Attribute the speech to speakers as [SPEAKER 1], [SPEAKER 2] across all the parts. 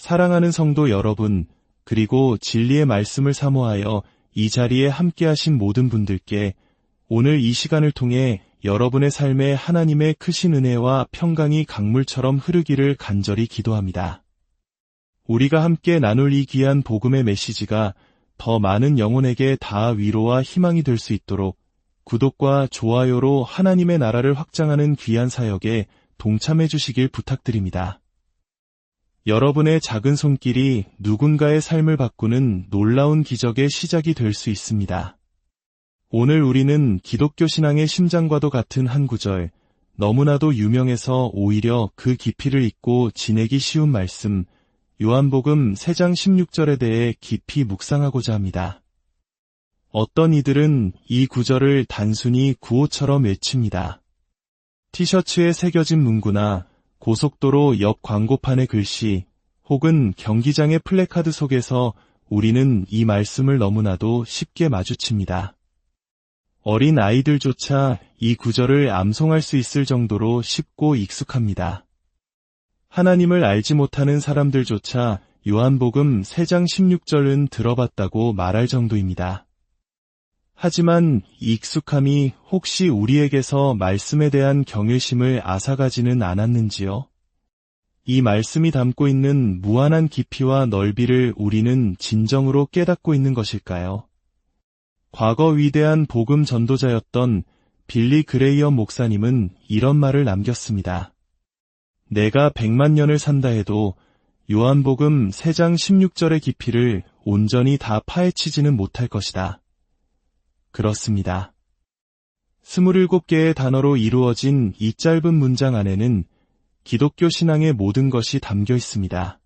[SPEAKER 1] 사랑하는 성도 여러분, 그리고 진리의 말씀을 사모하여 이 자리에 함께하신 모든 분들께 오늘 이 시간을 통해 여러분의 삶에 하나님의 크신 은혜와 평강이 강물처럼 흐르기를 간절히 기도합니다. 우리가 함께 나눌 이 귀한 복음의 메시지가 더 많은 영혼에게 닿아 위로와 희망이 될 수 있도록 구독과 좋아요로 하나님의 나라를 확장하는 귀한 사역에 동참해 주시길 부탁드립니다. 여러분의 작은 손길이 누군가의 삶을 바꾸는 놀라운 기적의 시작이 될 수 있습니다. 오늘 우리는 기독교 신앙의 심장과도 같은 한 구절, 너무나도 유명해서 오히려 그 깊이를 잊고 지내기 쉬운 말씀, 요한복음 3장 16절에 대해 깊이 묵상하고자 합니다. 어떤 이들은 이 구절을 단순히 구호처럼 외칩니다. 티셔츠에 새겨진 문구나 고속도로 옆 광고판의 글씨 혹은 경기장의 플래카드 속에서 우리는 이 말씀을 너무나도 쉽게 마주칩니다. 어린 아이들조차 이 구절을 암송할 수 있을 정도로 쉽고 익숙합니다. 하나님을 알지 못하는 사람들조차 요한복음 3장 16절은 들어봤다고 말할 정도입니다. 하지만 이 익숙함이 혹시 우리에게서 말씀에 대한 경외심을 앗아가지는 않았는지요? 이 말씀이 담고 있는 무한한 깊이와 넓이를 우리는 진정으로 깨닫고 있는 것일까요? 과거 위대한 복음 전도자였던 빌리 그레이엄 목사님은 이런 말을 남겼습니다. 내가 100만 년을 산다 해도 요한복음 3장 16절의 깊이를 온전히 다 파헤치지는 못할 것이다. 그렇습니다. 27개의 단어로 이루어진 이 짧은 문장 안에는 기독교 신앙의 모든 것이 담겨 있습니다.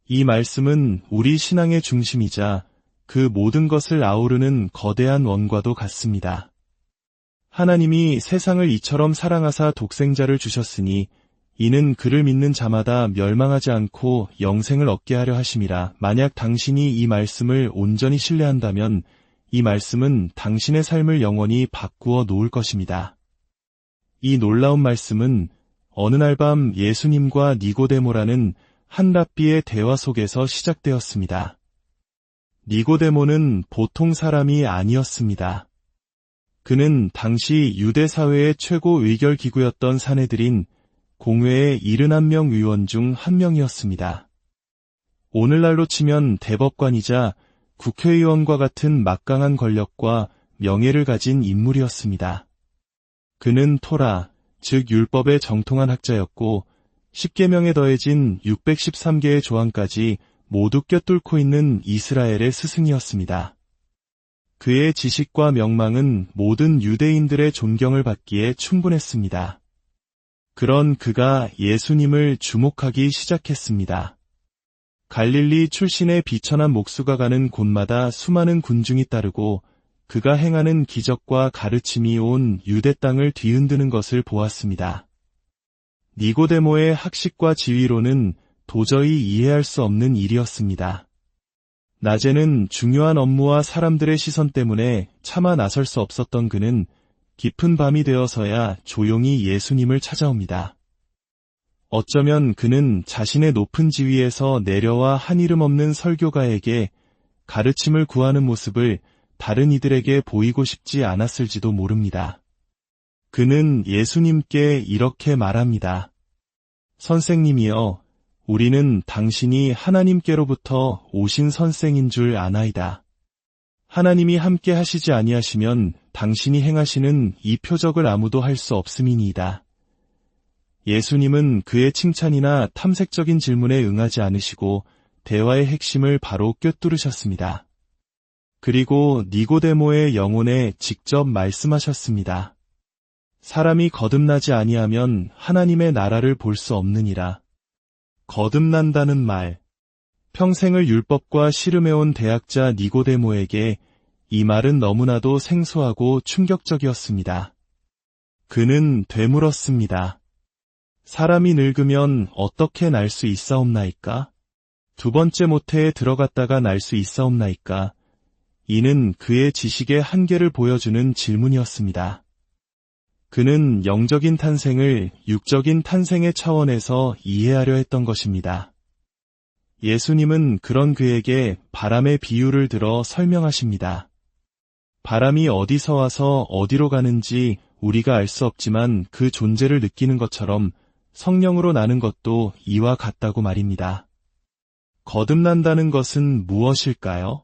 [SPEAKER 1] 이 말씀은 우리 신앙의 중심이자 그 모든 것을 아우르는 거대한 원과도 같습니다. 하나님이 세상을 이처럼 사랑하사 독생자를 주셨으니 이는 그를 믿는 자마다 멸망하지 않고 영생을 얻게 하려 하심이라. 만약 당신이 이 말씀을 온전히 신뢰한다면 이 말씀은 당신의 삶을 영원히 바꾸어 놓을 것입니다. 이 놀라운 말씀은 어느 날 밤 예수님과 니고데모라는 한 랍비의 대화 속에서 시작되었습니다. 니고데모는 보통 사람이 아니었습니다. 그는 당시 유대 사회의 최고 의결기구였던 사내들인 공회의 71명 의원 중 한 명이었습니다. 오늘날로 치면 대법관이자 국회의원과 같은 막강한 권력과 명예를 가진 인물이었습니다. 그는 토라, 즉 율법의 정통한 학자였고 10계명에 더해진 613개의 조항까지 모두 꿰뚫고 있는 이스라엘의 스승이었습니다. 그의 지식과 명망은 모든 유대인들의 존경을 받기에 충분했습니다. 그런 그가 예수님을 주목하기 시작했습니다. 갈릴리 출신의 비천한 목수가 가는 곳마다 수많은 군중이 따르고 그가 행하는 기적과 가르침이 온 유대 땅을 뒤흔드는 것을 보았습니다. 니고데모의 학식과 지위로는 도저히 이해할 수 없는 일이었습니다. 낮에는 중요한 업무와 사람들의 시선 때문에 차마 나설 수 없었던 그는 깊은 밤이 되어서야 조용히 예수님을 찾아옵니다. 어쩌면 그는 자신의 높은 지위에서 내려와 한이름 없는 설교가에게 가르침을 구하는 모습을 다른 이들에게 보이고 싶지 않았을지도 모릅니다. 그는 예수님께 이렇게 말합니다. 선생님이여, 우리는 당신이 하나님께로부터 오신 선생인 줄 아나이다. 하나님이 함께 하시지 아니하시면 당신이 행하시는 이 표적을 아무도 할 수 없음이니이다. 예수님은 그의 칭찬이나 탐색적인 질문에 응하지 않으시고 대화의 핵심을 바로 꿰뚫으셨습니다. 그리고 니고데모의 영혼에 직접 말씀하셨습니다. 사람이 거듭나지 아니하면 하나님의 나라를 볼 수 없느니라. 거듭난다는 말. 평생을 율법과 씨름해온 대학자 니고데모에게 이 말은 너무나도 생소하고 충격적이었습니다. 그는 되물었습니다. 사람이 늙으면 어떻게 날 수 있사옵나이까? 두 번째 모태에 들어갔다가 날 수 있사옵나이까? 이는 그의 지식의 한계를 보여주는 질문이었습니다. 그는 영적인 탄생을 육적인 탄생의 차원에서 이해하려 했던 것입니다. 예수님은 그런 그에게 바람의 비유를 들어 설명하십니다. 바람이 어디서 와서 어디로 가는지 우리가 알 수 없지만 그 존재를 느끼는 것처럼 성령으로 나는 것도 이와 같다고 말입니다. 거듭난다는 것은 무엇일까요?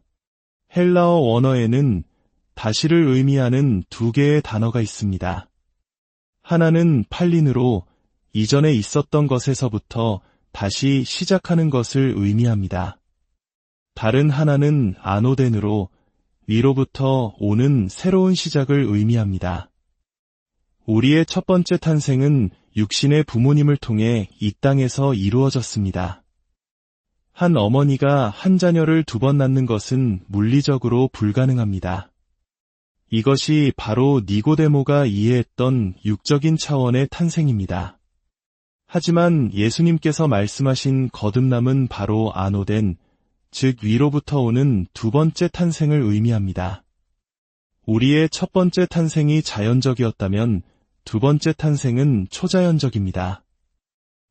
[SPEAKER 1] 헬라어 원어에는 다시를 의미하는 두 개의 단어가 있습니다. 하나는 팔린으로 이전에 있었던 것에서부터 다시 시작하는 것을 의미합니다. 다른 하나는 아노덴으로 위로부터 오는 새로운 시작을 의미합니다. 우리의 첫 번째 탄생은 육신의 부모님을 통해 이 땅에서 이루어졌습니다. 한 어머니가 한 자녀를 2번 낳는 것은 물리적으로 불가능합니다. 이것이 바로 니고데모가 이해했던 육적인 차원의 탄생입니다. 하지만 예수님께서 말씀하신 거듭남은 바로 아노덴, 즉 위로부터 오는 2번째 탄생을 의미합니다. 우리의 첫 번째 탄생이 자연적이었다면 2번째 탄생은 초자연적입니다.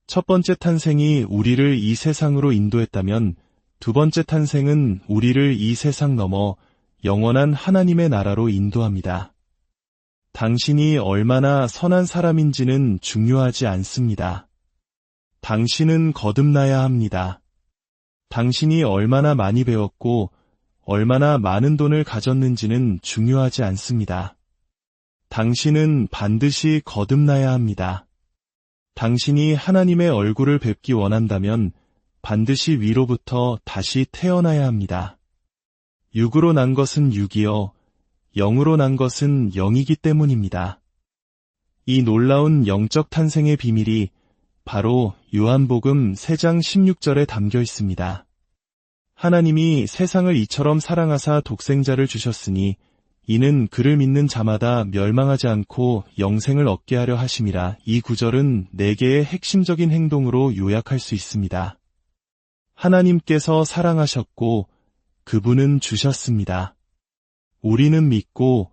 [SPEAKER 1] 첫 번째 탄생이 우리를 이 세상으로 인도했다면 2번째 탄생은 우리를 이 세상 넘어 영원한 하나님의 나라로 인도합니다. 당신이 얼마나 선한 사람인지는 중요하지 않습니다. 당신은 거듭나야 합니다. 당신이 얼마나 많이 배웠고 얼마나 많은 돈을 가졌는지는 중요하지 않습니다. 당신은 반드시 거듭나야 합니다. 당신이 하나님의 얼굴을 뵙기 원한다면 반드시 위로부터 다시 태어나야 합니다. 육으로 난 것은 육이요, 영으로 난 것은 영이기 때문입니다. 이 놀라운 영적 탄생의 비밀이 바로 요한복음 3장 16절에 담겨 있습니다. 하나님이 세상을 이처럼 사랑하사 독생자를 주셨으니 이는 그를 믿는 자마다 멸망하지 않고 영생을 얻게 하려 하심이라. 이 구절은 4개의 핵심적인 행동으로 요약할 수 있습니다. 하나님께서 사랑하셨고 그분은 주셨습니다. 우리는 믿고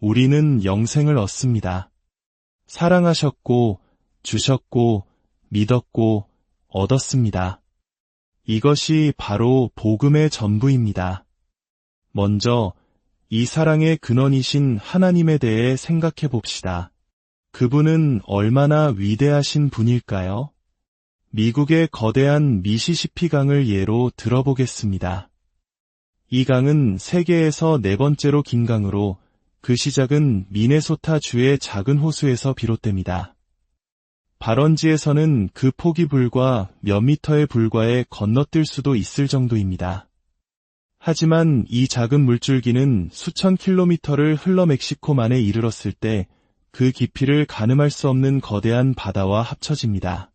[SPEAKER 1] 우리는 영생을 얻습니다. 사랑하셨고 주셨고 믿었고 얻었습니다. 이것이 바로 복음의 전부입니다. 먼저 이 사랑의 근원이신 하나님에 대해 생각해 봅시다. 그분은 얼마나 위대하신 분일까요? 미국의 거대한 미시시피 강을 예로 들어보겠습니다. 이 강은 세계에서 4번째로 긴 강으로 그 시작은 미네소타 주의 작은 호수에서 비롯됩니다. 발원지에서는 그 폭이 불과 몇 미터의 불과에 건너뛸 수도 있을 정도입니다. 하지만 이 작은 물줄기는 수천 킬로미터를 흘러 멕시코만에 이르렀을 때 그 깊이를 가늠할 수 없는 거대한 바다와 합쳐집니다.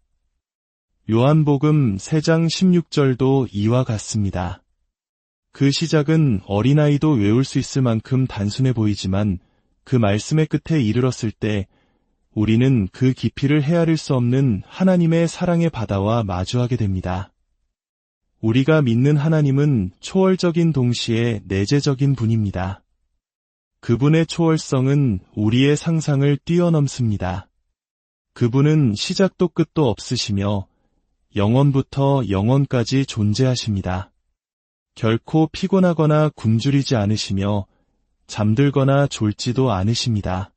[SPEAKER 1] 요한복음 3장 16절도 이와 같습니다. 그 시작은 어린아이도 외울 수 있을 만큼 단순해 보이지만 그 말씀의 끝에 이르렀을 때 우리는 그 깊이를 헤아릴 수 없는 하나님의 사랑의 바다와 마주하게 됩니다. 우리가 믿는 하나님은 초월적인 동시에 내재적인 분입니다. 그분의 초월성은 우리의 상상을 뛰어넘습니다. 그분은 시작도 끝도 없으시며 영원부터 영원까지 존재하십니다. 결코 피곤하거나 굶주리지 않으시며 잠들거나 졸지도 않으십니다.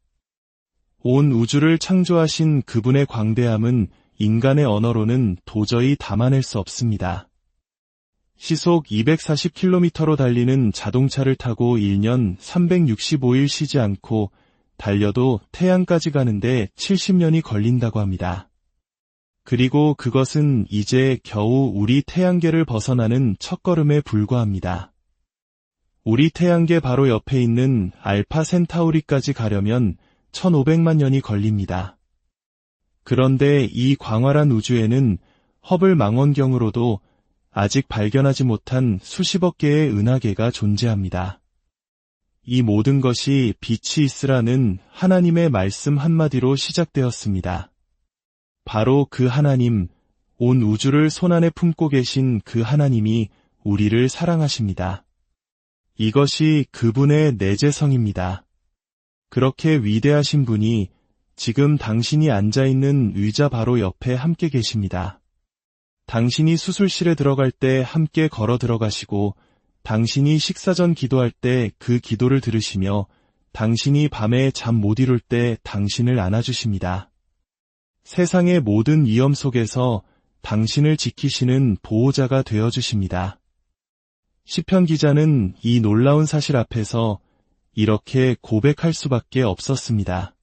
[SPEAKER 1] 온 우주를 창조하신 그분의 광대함은 인간의 언어로는 도저히 담아낼 수 없습니다. 시속 240km로 달리는 자동차를 타고 1년 365일 쉬지 않고 달려도 태양까지 가는데 70년이 걸린다고 합니다. 그리고 그것은 이제 겨우 우리 태양계를 벗어나는 첫걸음에 불과합니다. 우리 태양계 바로 옆에 있는 알파 센타우리까지 가려면 1500만 년이 걸립니다. 그런데 이 광활한 우주에는 허블 망원경으로도 아직 발견하지 못한 수십억 개의 은하계가 존재합니다. 이 모든 것이 빛이 있으라는 하나님의 말씀 한마디로 시작되었습니다. 바로 그 하나님, 온 우주를 손안에 품고 계신 그 하나님이 우리를 사랑하십니다. 이것이 그분의 내재성입니다. 그렇게 위대하신 분이 지금 당신이 앉아있는 의자 바로 옆에 함께 계십니다. 당신이 수술실에 들어갈 때 함께 걸어 들어가시고 당신이 식사 전 기도할 때 그 기도를 들으시며 당신이 밤에 잠 못 이룰 때 당신을 안아주십니다. 세상의 모든 위험 속에서 당신을 지키시는 보호자가 되어주십니다. 시편 기자는 이 놀라운 사실 앞에서 이렇게 고백할 수밖에 없었습니다.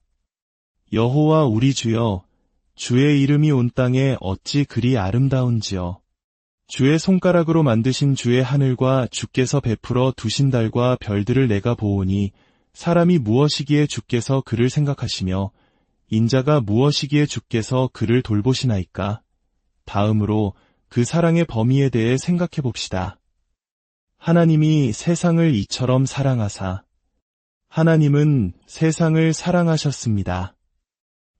[SPEAKER 1] 여호와 우리 주여, 주의 이름이 온 땅에 어찌 그리 아름다운지요. 주의 손가락으로 만드신 주의 하늘과 주께서 베풀어 두신 달과 별들을 내가 보오니 사람이 무엇이기에 주께서 그를 생각하시며 인자가 무엇이기에 주께서 그를 돌보시나이까. 다음으로 그 사랑의 범위에 대해 생각해 봅시다. 하나님이 세상을 이처럼 사랑하사 하나님은 세상을 사랑하셨습니다.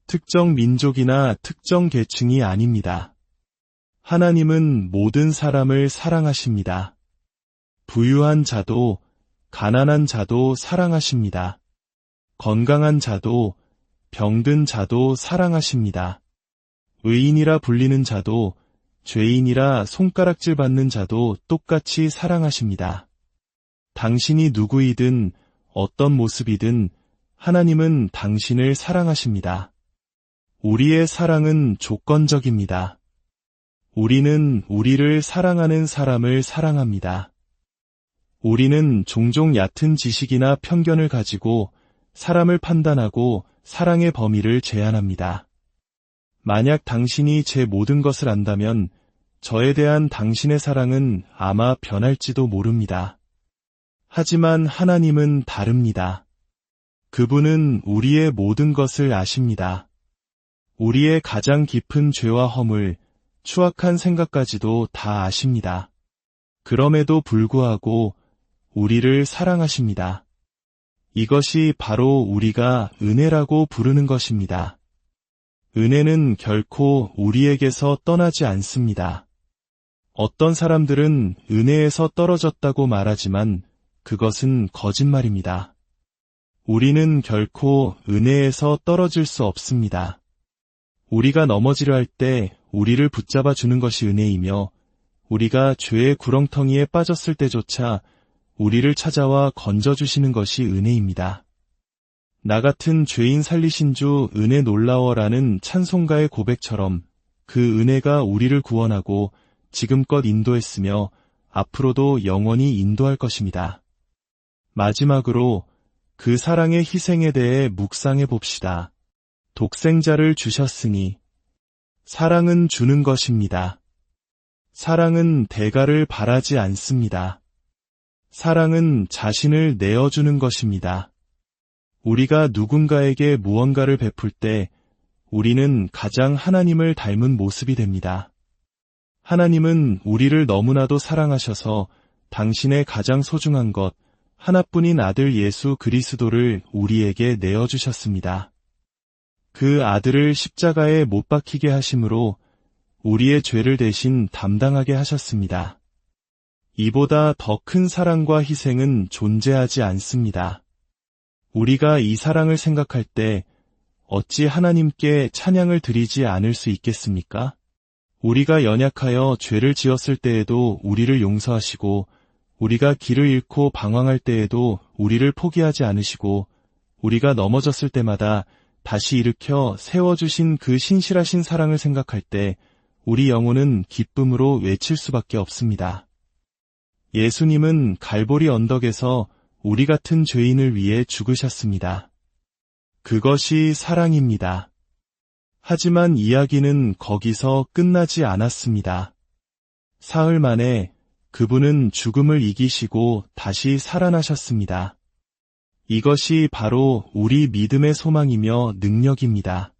[SPEAKER 1] 특정 민족이나 특정 계층이 아닙니다. 하나님은 모든 사람을 사랑하십니다. 부유한 자도 가난한 자도 사랑하십니다. 건강한 자도 병든 자도 사랑하십니다. 의인이라 불리는 자도 죄인이라 손가락질 받는 자도 똑같이 사랑하십니다. 당신이 누구이든 어떤 모습이든 하나님은 당신을 사랑하십니다. 우리의 사랑은 조건적입니다. 우리는 우리를 사랑하는 사람을 사랑합니다. 우리는 종종 얕은 지식이나 편견을 가지고 사람을 판단하고 사랑의 범위를 제한합니다. 만약 당신이 제 모든 것을 안다면 저에 대한 당신의 사랑은 아마 변할지도 모릅니다. 하지만 하나님은 다릅니다. 그분은 우리의 모든 것을 아십니다. 우리의 가장 깊은 죄와 허물, 추악한 생각까지도 다 아십니다. 그럼에도 불구하고 우리를 사랑하십니다. 이것이 바로 우리가 은혜라고 부르는 것입니다. 은혜는 결코 우리에게서 떠나지 않습니다. 어떤 사람들은 은혜에서 떨어졌다고 말하지만 그것은 거짓말입니다. 우리는 결코 은혜에서 떨어질 수 없습니다. 우리가 넘어지려 할 때 우리를 붙잡아 주는 것이 은혜이며 우리가 죄의 구렁텅이에 빠졌을 때조차 우리를 찾아와 건져주시는 것이 은혜입니다. 나 같은 죄인 살리신 주 은혜 놀라워라는 찬송가의 고백처럼 그 은혜가 우리를 구원하고 지금껏 인도했으며 앞으로도 영원히 인도할 것입니다. 마지막으로 그 사랑의 희생에 대해 묵상해 봅시다. 독생자를 주셨으니 사랑은 주는 것입니다. 사랑은 대가를 바라지 않습니다. 사랑은 자신을 내어주는 것입니다. 우리가 누군가에게 무언가를 베풀 때 우리는 가장 하나님을 닮은 모습이 됩니다. 하나님은 우리를 너무나도 사랑하셔서 당신의 가장 소중한 것, 하나뿐인 아들 예수 그리스도를 우리에게 내어주셨습니다. 그 아들을 십자가에 못 박히게 하심으로 우리의 죄를 대신 담당하게 하셨습니다. 이보다 더 큰 사랑과 희생은 존재하지 않습니다. 우리가 이 사랑을 생각할 때 어찌 하나님께 찬양을 드리지 않을 수 있겠습니까? 우리가 연약하여 죄를 지었을 때에도 우리를 용서하시고 우리가 길을 잃고 방황할 때에도 우리를 포기하지 않으시고 우리가 넘어졌을 때마다 다시 일으켜 세워주신 그 신실하신 사랑을 생각할 때 우리 영혼은 기쁨으로 외칠 수밖에 없습니다. 예수님은 갈보리 언덕에서 우리 같은 죄인을 위해 죽으셨습니다. 그것이 사랑입니다. 하지만 이야기는 거기서 끝나지 않았습니다. 사흘 만에 그분은 죽음을 이기시고 다시 살아나셨습니다. 이것이 바로 우리 믿음의 소망이며 능력입니다.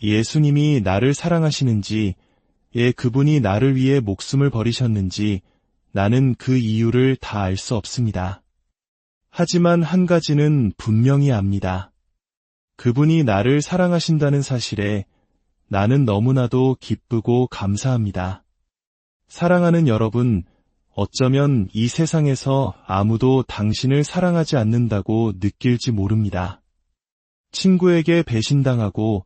[SPEAKER 1] 예수님이 나를 사랑하시는지, 그분이 나를 위해 목숨을 버리셨는지 나는 그 이유를 다 알 수 없습니다. 하지만 한 가지는 분명히 압니다. 그분이 나를 사랑하신다는 사실에 나는 너무나도 기쁘고 감사합니다. 사랑하는 여러분, 어쩌면 이 세상에서 아무도 당신을 사랑하지 않는다고 느낄지 모릅니다. 친구에게 배신당하고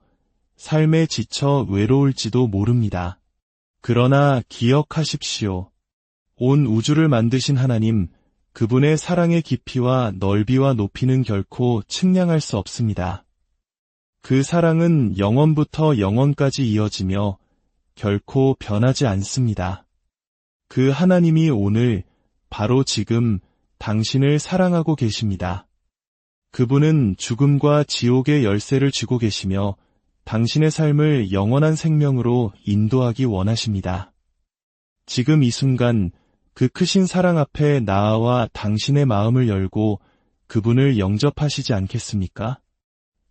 [SPEAKER 1] 삶에 지쳐 외로울지도 모릅니다. 그러나 기억하십시오. 온 우주를 만드신 하나님, 그분의 사랑의 깊이와 넓이와 높이는 결코 측량할 수 없습니다. 그 사랑은 영원부터 영원까지 이어지며 결코 변하지 않습니다. 그 하나님이 오늘, 바로 지금 당신을 사랑하고 계십니다. 그분은 죽음과 지옥의 열쇠를 쥐고 계시며 당신의 삶을 영원한 생명으로 인도하기 원하십니다. 지금 이 순간 그 크신 사랑 앞에 나아와 당신의 마음을 열고 그분을 영접하시지 않겠습니까?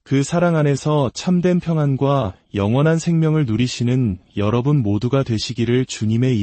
[SPEAKER 1] 그 사랑 안에서 참된 평안과 영원한 생명을 누리시는 여러분 모두가 되시기를 주님의